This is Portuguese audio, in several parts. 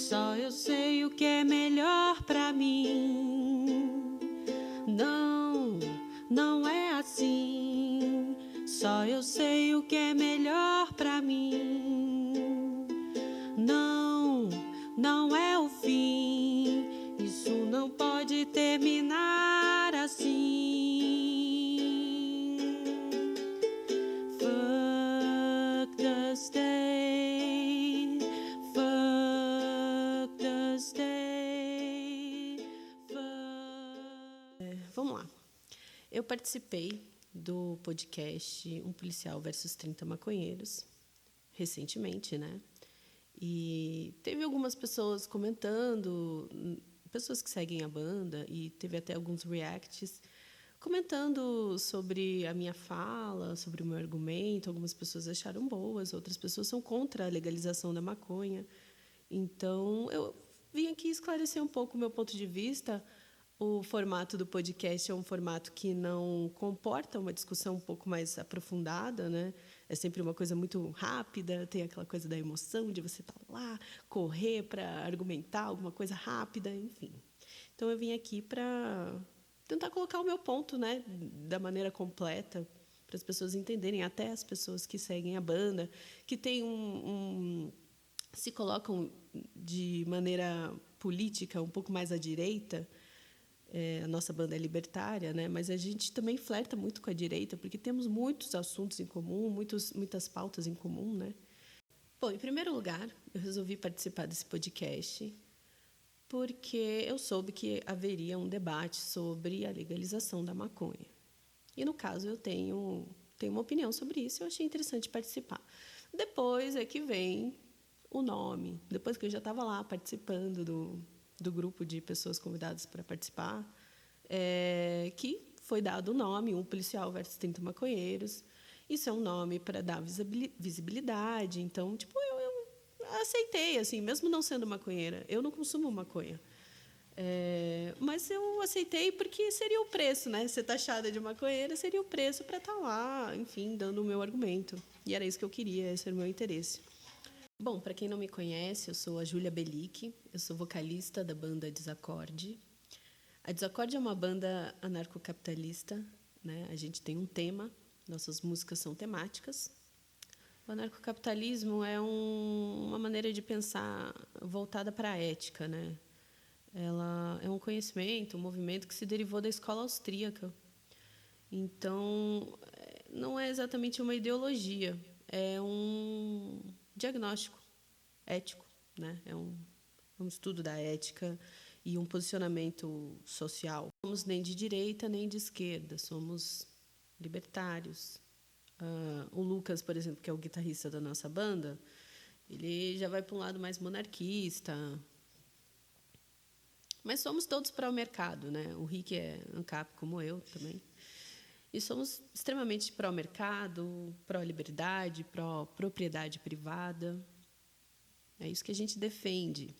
Só eu sei o que é melhor pra mim. Não, não é assim. Só eu sei o que é melhor pra mim. Não, não é o fim. Isso não pode terminar assim. Fuck the state. Fuck the state. Vamos lá. Eu participei do podcast Um Policial versus 30 Maconheiros recentemente, né? E teve algumas pessoas comentando, pessoas que seguem a banda, e teve até alguns reacts comentando sobre a minha fala, sobre o meu argumento. Algumas pessoas acharam boas, outras pessoas são contra a legalização da maconha. Então, eu vim aqui esclarecer um pouco o meu ponto de vista. O formato do podcast é um formato que não comporta uma discussão um pouco mais aprofundada, né? É sempre uma coisa muito rápida, tem aquela coisa da emoção de você estar lá, correr para argumentar alguma coisa rápida, enfim. Então, eu vim aqui para tentar colocar o meu ponto, né, da maneira completa, para as pessoas entenderem, até as pessoas que seguem a banda, que têm se colocam de maneira política um pouco mais à direita. A nossa banda é libertária, né? Mas a gente também flerta muito com a direita, porque temos muitos assuntos em comum, muitas pautas em comum, né? Bom, em primeiro lugar, eu resolvi participar desse podcast porque eu soube que haveria um debate sobre a legalização da maconha. E, no caso, eu tenho uma opinião sobre isso e eu achei interessante participar. Depois é que vem o nome. Depois que eu já estava lá participando do grupo de pessoas convidadas para participar, que foi dado o nome, Um Policial versus 30 Maconheiros. Isso é um nome para dar visibilidade. Então, tipo, eu aceitei, assim, mesmo não sendo maconheira. Eu não consumo maconha. Mas eu aceitei porque seria o preço, né? Ser taxada de maconheira seria o preço para estar lá, enfim, dando o meu argumento. E era isso que eu queria, esse era o meu interesse. Bom, para quem não me conhece, eu sou a Júlia Belic, eu sou vocalista da banda Desacorde. A Desacorde é uma banda anarcocapitalista, né? A gente tem um tema, nossas músicas são temáticas. O anarcocapitalismo é uma maneira de pensar voltada para a ética, né? Ela é um conhecimento, um movimento que se derivou da escola austríaca. Então, não é exatamente uma ideologia, é um diagnóstico ético, né? É um estudo da ética e um posicionamento social. Não somos nem de direita nem de esquerda, somos libertários. O Lucas, por exemplo, que é o guitarrista da nossa banda, ele já vai para um lado mais monarquista. Mas somos todos para o mercado, né? O Rick é ANCAP como eu também. E somos extremamente pró-mercado, pró-liberdade, pró-propriedade privada. É isso que a gente defende.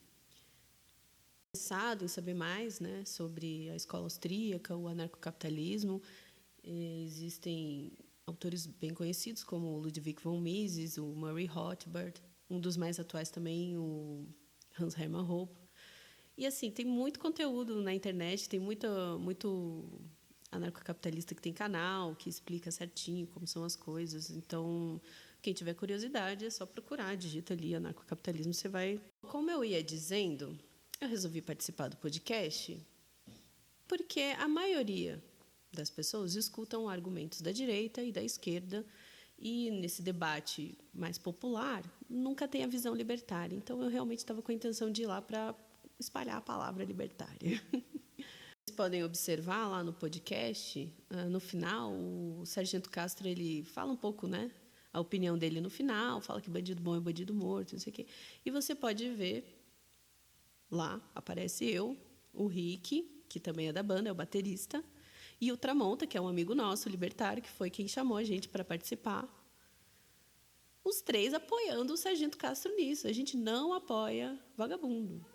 Interessado em saber mais, né, sobre a escola austríaca, o anarcocapitalismo, existem autores bem conhecidos como o Ludwig von Mises, o Murray Rothbard, um dos mais atuais também, o Hans Hermann Hoppe. E assim, tem muito conteúdo na internet, tem muito anarcocapitalista que tem canal, que explica certinho como são as coisas. Então, quem tiver curiosidade é só procurar, digita ali anarcocapitalismo, você vai. Como eu ia dizendo, eu resolvi participar do podcast porque a maioria das pessoas escutam argumentos da direita e da esquerda, e nesse debate mais popular nunca tem a visão libertária. Então, eu realmente estava com a intenção de ir lá para espalhar a palavra libertária. Vocês podem observar lá no podcast, no final, o Sargento Castro ele fala um pouco, né, a opinião dele no final, fala que bandido bom é bandido morto, não sei o quê. E você pode ver lá, aparece eu, o Rick, que também é da banda, é o baterista, e o Tramonta, que é um amigo nosso, libertário, que foi quem chamou a gente para participar. Os três apoiando o Sargento Castro nisso. A gente não apoia vagabundo.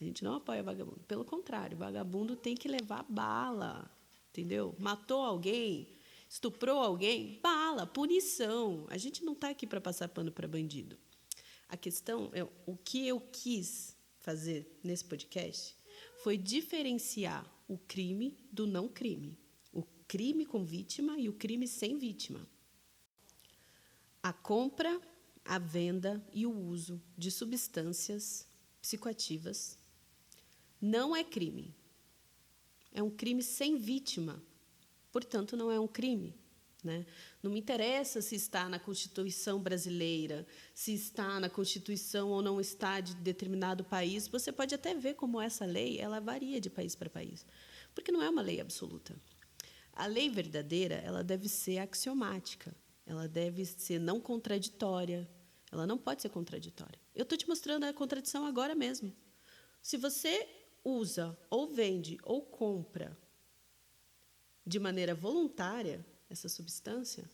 A gente não apoia vagabundo. Pelo contrário, vagabundo tem que levar bala, entendeu? Matou alguém, estuprou alguém, bala, punição. A gente não está aqui para passar pano para bandido. A questão é o que eu quis fazer nesse podcast foi diferenciar o crime do não crime. O crime com vítima e o crime sem vítima. A compra, a venda e o uso de substâncias psicoativas não é crime. É um crime sem vítima. Portanto, não é um crime. Né? Não me interessa se está na Constituição brasileira, se está na Constituição ou não está de determinado país. Você pode até ver como essa lei ela varia de país para país, porque não é uma lei absoluta. A lei verdadeira ela deve ser axiomática, ela deve ser não contraditória, ela não pode ser contraditória. Eu estou te mostrando a contradição agora mesmo. Se você usa, ou vende, ou compra de maneira voluntária essa substância,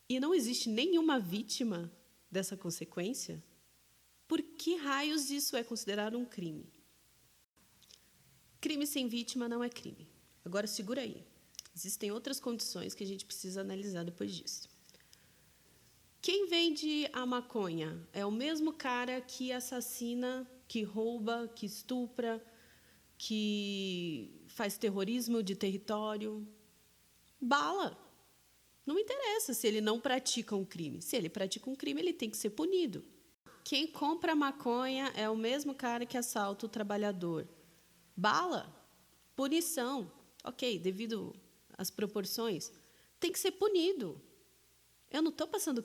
e não existe nenhuma vítima dessa consequência, por que raios isso é considerado um crime? Crime sem vítima não é crime. Agora, segura aí. Existem outras condições que a gente precisa analisar depois disso. Quem vende a maconha é o mesmo cara que assassina, que rouba, que estupra, que faz terrorismo de território. Bala. Não interessa se ele não pratica um crime. Se ele pratica um crime, ele tem que ser punido. Quem compra maconha é o mesmo cara que assalta o trabalhador. Bala. Punição. Ok, devido às proporções, tem que ser punido. Eu não estou passando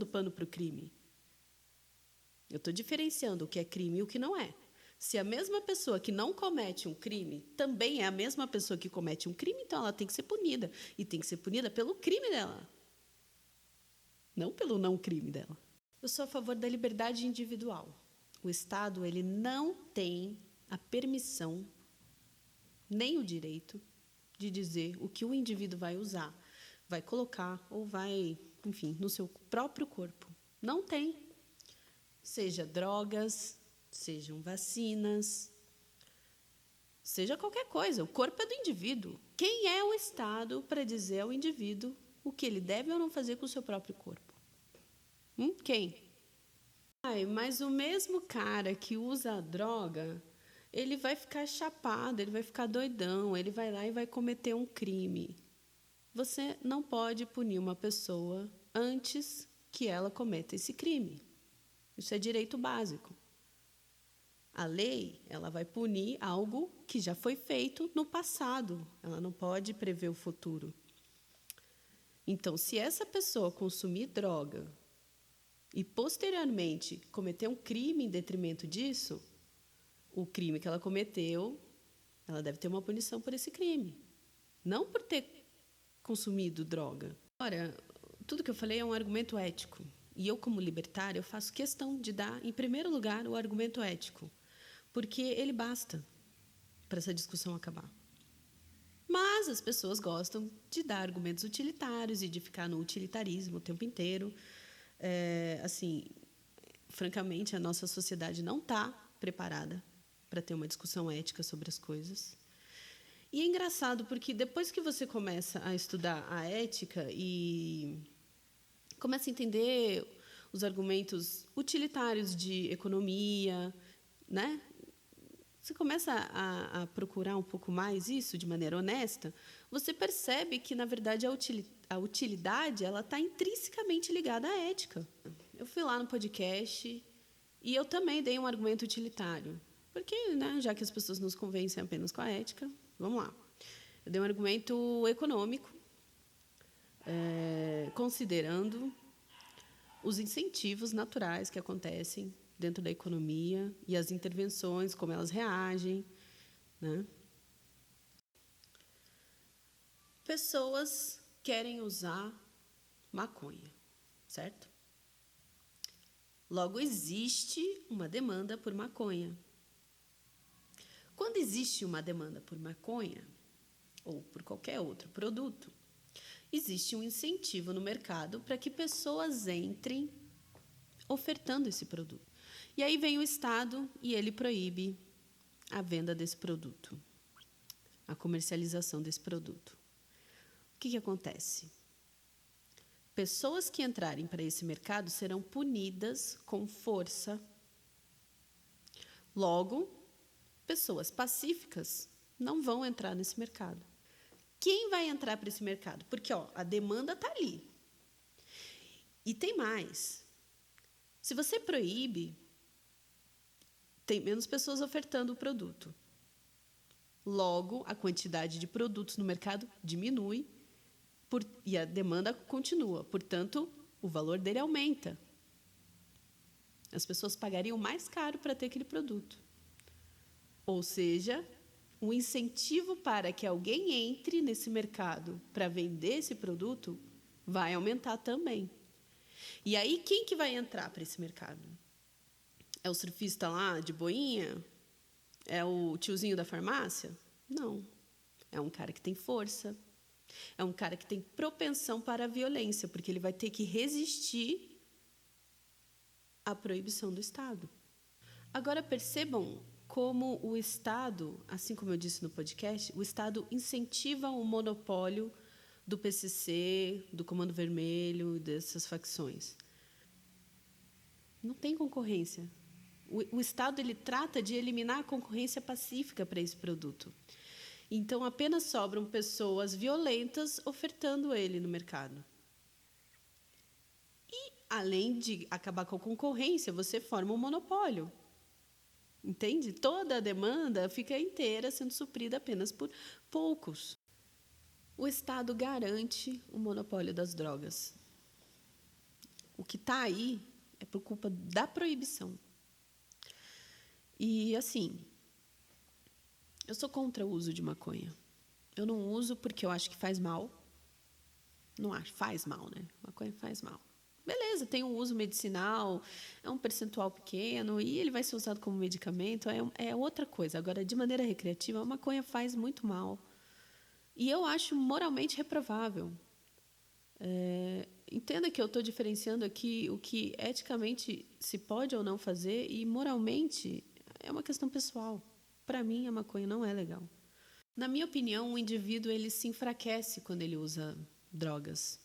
pano para o crime. Eu estou diferenciando o que é crime e o que não é. Se a mesma pessoa que não comete um crime também é a mesma pessoa que comete um crime, então ela tem que ser punida. E tem que ser punida pelo crime dela, não pelo não crime dela. Eu sou a favor da liberdade individual. O Estado ele não tem a permissão, nem o direito, de dizer o que o indivíduo vai usar, vai colocar ou vai, enfim, no seu próprio corpo. Não tem. Seja drogas, sejam vacinas, seja qualquer coisa. O corpo é do indivíduo. Quem é o Estado para dizer ao indivíduo o que ele deve ou não fazer com o seu próprio corpo? Quem? Mas o mesmo cara que usa a droga, ele vai ficar chapado, ele vai ficar doidão, ele vai lá e vai cometer um crime. Você não pode punir uma pessoa antes que ela cometa esse crime. Isso é direito básico. A lei, ela vai punir algo que já foi feito no passado. Ela não pode prever o futuro. Então, se essa pessoa consumir droga e, posteriormente, cometer um crime em detrimento disso, o crime que ela cometeu, ela deve ter uma punição por esse crime. Não por ter consumido droga. Ora, tudo que eu falei é um argumento ético. E eu, como libertária, eu faço questão de dar, em primeiro lugar, o argumento ético. Porque ele basta para essa discussão acabar. Mas as pessoas gostam de dar argumentos utilitários e de ficar no utilitarismo o tempo inteiro. Francamente, a nossa sociedade não está preparada para ter uma discussão ética sobre as coisas. E é engraçado, porque depois que você começa a estudar a ética e começa a entender os argumentos utilitários de economia, né? Você começa a procurar um pouco mais isso de maneira honesta, você percebe que, na verdade, a utilidade ela está intrinsecamente ligada à ética. Eu fui lá no podcast e eu também dei um argumento utilitário. Porque, né, já que as pessoas nos convencem apenas com a ética, vamos lá. Eu dei um argumento econômico, considerando os incentivos naturais que acontecem dentro da economia e as intervenções, como elas reagem, né? Pessoas querem usar maconha, certo? Logo, existe uma demanda por maconha. Quando existe uma demanda por maconha, ou por qualquer outro produto, existe um incentivo no mercado para que pessoas entrem ofertando esse produto. E aí vem o Estado e ele proíbe a venda desse produto, a comercialização desse produto. O que acontece? Pessoas que entrarem para esse mercado serão punidas com força Logo, pessoas pacíficas não vão entrar nesse mercado. Quem vai entrar para esse mercado? Porque a demanda está ali. E tem mais. Se você proíbe, tem menos pessoas ofertando o produto. Logo, a quantidade de produtos no mercado diminui e a demanda continua. Portanto, o valor dele aumenta. As pessoas pagariam mais caro para ter aquele produto. Ou seja, o incentivo para que alguém entre nesse mercado para vender esse produto vai aumentar também. E aí, quem que vai entrar para esse mercado? É o surfista lá de boinha? É o tiozinho da farmácia? Não. É um cara que tem força. É um cara que tem propensão para a violência, porque ele vai ter que resistir à proibição do Estado. Agora, percebam como o Estado, assim como eu disse no podcast, o Estado incentiva o monopólio do PCC, do Comando Vermelho, dessas facções. Não tem concorrência. O Estado ele trata de eliminar a concorrência pacífica para esse produto. Então, apenas sobram pessoas violentas ofertando ele no mercado. E, além de acabar com a concorrência, você forma um monopólio. Entende? Toda a demanda fica inteira sendo suprida apenas por poucos. O Estado garante o monopólio das drogas. O que está aí é por culpa da proibição. E, assim, eu sou contra o uso de maconha. Eu não uso porque eu acho que faz mal. Não acho, faz mal, né? Maconha faz mal. Beleza, tem um uso medicinal, é um percentual pequeno e ele vai ser usado como medicamento, é outra coisa. Agora, de maneira recreativa, a maconha faz muito mal. E eu acho moralmente reprovável. Entenda que eu estou diferenciando aqui o que eticamente se pode ou não fazer e moralmente é uma questão pessoal. Para mim, a maconha não é legal. Na minha opinião, o indivíduo ele se enfraquece quando ele usa drogas.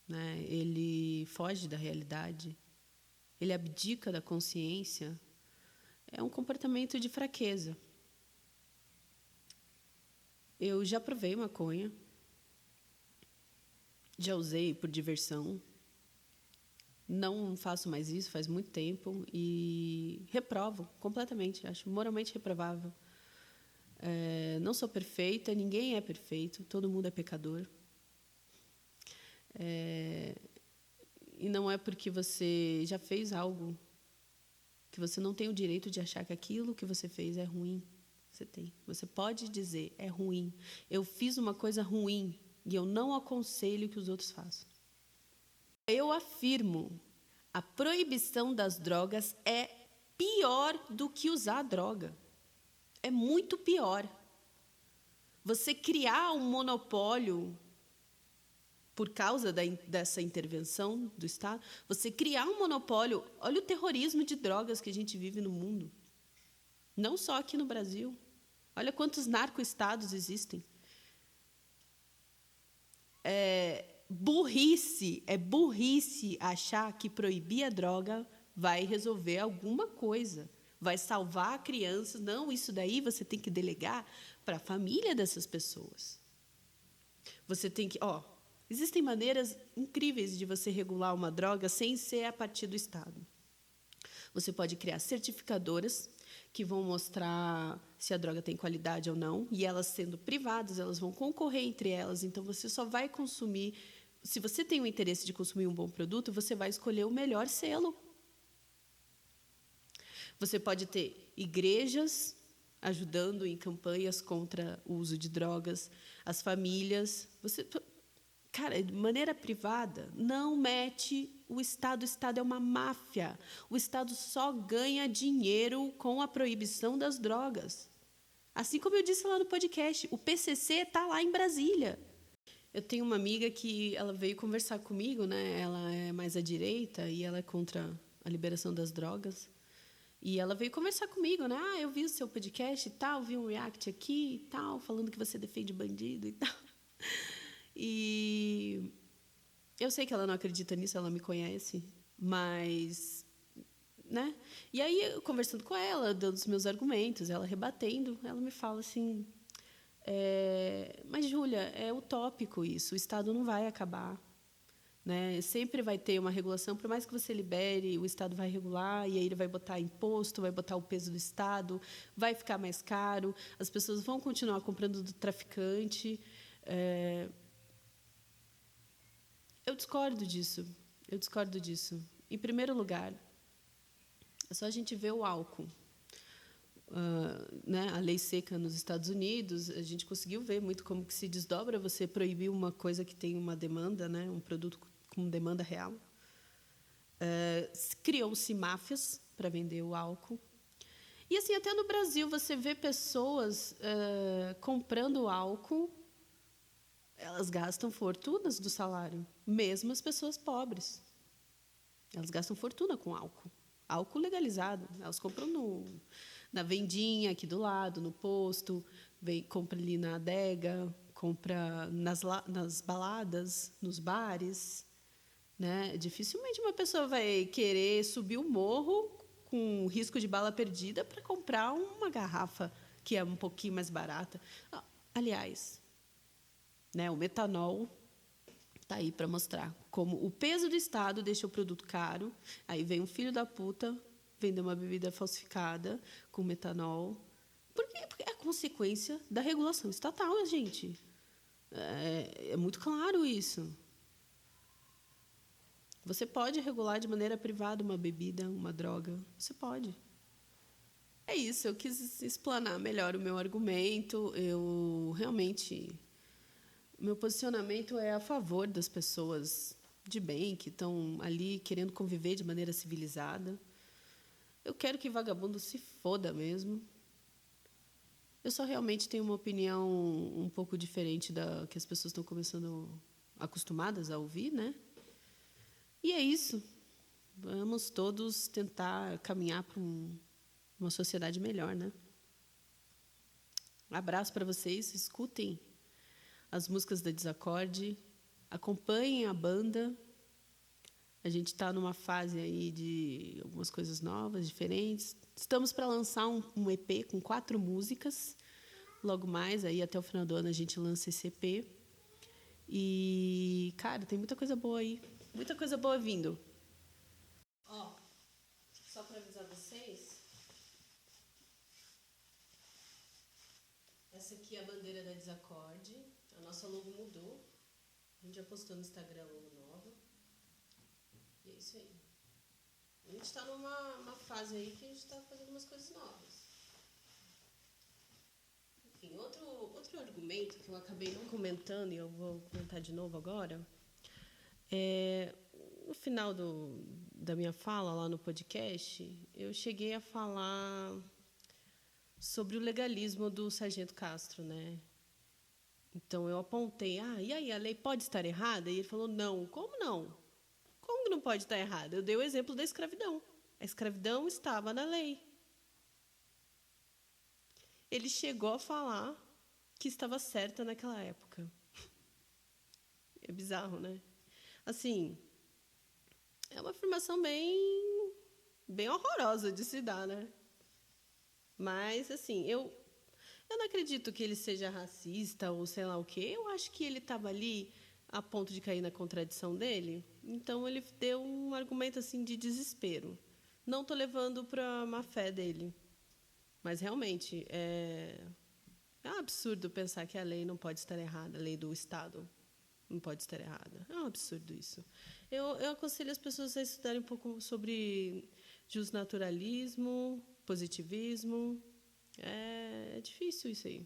Né? Ele foge da realidade, ele abdica da consciência. É um comportamento de fraqueza. Eu já provei maconha, já usei por diversão, não faço mais isso faz muito tempo e reprovo completamente, acho moralmente reprovável. Não sou perfeita, ninguém é perfeito, todo mundo é pecador. E não é porque você já fez algo que você não tem o direito de achar que aquilo que você fez é ruim. Você tem. Você pode dizer, é ruim. Eu fiz uma coisa ruim e eu não aconselho que os outros façam. Eu afirmo, a proibição das drogas é pior do que usar droga. É muito pior. Você criar um monopólio por causa dessa intervenção do Estado, você criar um monopólio. Olha o terrorismo de drogas que a gente vive no mundo. Não só aqui no Brasil. Olha quantos narco-estados existem. É burrice achar que proibir a droga vai resolver alguma coisa, vai salvar crianças. Não, isso daí você tem que delegar para a família dessas pessoas. Você tem que... Existem maneiras incríveis de você regular uma droga sem ser a partir do Estado. Você pode criar certificadoras que vão mostrar se a droga tem qualidade ou não, e elas sendo privadas, elas vão concorrer entre elas, então você só vai consumir... Se você tem o interesse de consumir um bom produto, você vai escolher o melhor selo. Você pode ter igrejas ajudando em campanhas contra o uso de drogas, as famílias... Cara, de maneira privada, não mete o Estado. O Estado é uma máfia. O Estado só ganha dinheiro com a proibição das drogas. Assim como eu disse lá no podcast, o PCC está lá em Brasília. Eu tenho uma amiga que ela veio conversar comigo, né? Ela é mais à direita e ela é contra a liberação das drogas. E ela veio conversar comigo, né? Eu vi o seu podcast e tal, vi um react aqui e tal, falando que você defende bandido e tal. E eu sei que ela não acredita nisso, ela me conhece, mas né? E aí, eu, conversando com ela, dando os meus argumentos, ela rebatendo, ela me fala assim, mas, Júlia, é utópico isso, o Estado não vai acabar. Né? Sempre vai ter uma regulação, por mais que você libere, o Estado vai regular, e aí ele vai botar imposto, vai botar o peso do Estado, vai ficar mais caro, as pessoas vão continuar comprando do traficante. Eu discordo disso. Eu discordo disso. Em primeiro lugar, é só a gente ver o álcool. Né, a lei seca nos Estados Unidos, a gente conseguiu ver muito como que se desdobra você proibir uma coisa que tem uma demanda, né, um produto com demanda real. Criou-se máfias para vender o álcool. E assim, até no Brasil você vê pessoas comprando álcool, elas gastam fortunas do salário, mesmo as pessoas pobres. Elas gastam fortuna com álcool. Álcool legalizado. Elas compram na vendinha aqui do lado, no posto, compra ali na adega, compra nas baladas, nos bares. Né? Dificilmente uma pessoa vai querer subir o morro com risco de bala perdida para comprar uma garrafa que é um pouquinho mais barata. Aliás, né, o metanol está aí para mostrar como o peso do Estado deixa o produto caro. Aí vem um filho da puta vender uma bebida falsificada com metanol. Por quê? Porque é a consequência da regulação estatal, gente. É muito claro isso. Você pode regular de maneira privada uma bebida, uma droga. Você pode. É isso, eu quis explanar melhor o meu argumento. Meu posicionamento é a favor das pessoas de bem, que estão ali querendo conviver de maneira civilizada. Eu quero que vagabundo se foda mesmo. Eu só realmente tenho uma opinião um pouco diferente da que as pessoas estão começando acostumadas a ouvir, né? E é isso. Vamos todos tentar caminhar para uma sociedade melhor, né? Abraço para vocês. Escutem as músicas da Desacorde. Acompanhem a banda. A gente está numa fase aí de algumas coisas novas, diferentes. Estamos para lançar um EP com 4 músicas. Logo mais, aí até o final do ano, a gente lança esse EP. E, cara, tem muita coisa boa aí. Muita coisa boa vindo. Só para avisar vocês, essa aqui é a bandeira da Desacorde. A nossa logo mudou. A gente já postou no Instagram a logo nova. E é isso aí. A gente está numa fase aí que a gente está fazendo umas coisas novas. Enfim, outro argumento que eu acabei não comentando, e eu vou comentar de novo agora, no final da minha fala lá no podcast, eu cheguei a falar sobre o legalismo do Sargento Castro, né? Então, eu apontei, e aí, a lei pode estar errada? E ele falou, não. Como não? Como que não pode estar errada? Eu dei o exemplo da escravidão. A escravidão estava na lei. Ele chegou a falar que estava certa naquela época. É bizarro, né? Assim, é uma afirmação bem horrorosa de se dar, né? Mas, assim, eu não acredito que ele seja racista ou sei lá o quê. Eu acho que ele estava ali a ponto de cair na contradição dele. Então, ele deu um argumento assim de desespero. Não estou levando para a má fé dele. Mas, realmente, é um absurdo pensar que a lei não pode estar errada, a lei do Estado não pode estar errada. É um absurdo isso. Eu aconselho as pessoas a estudarem um pouco sobre justnaturalismo, positivismo. É difícil isso aí.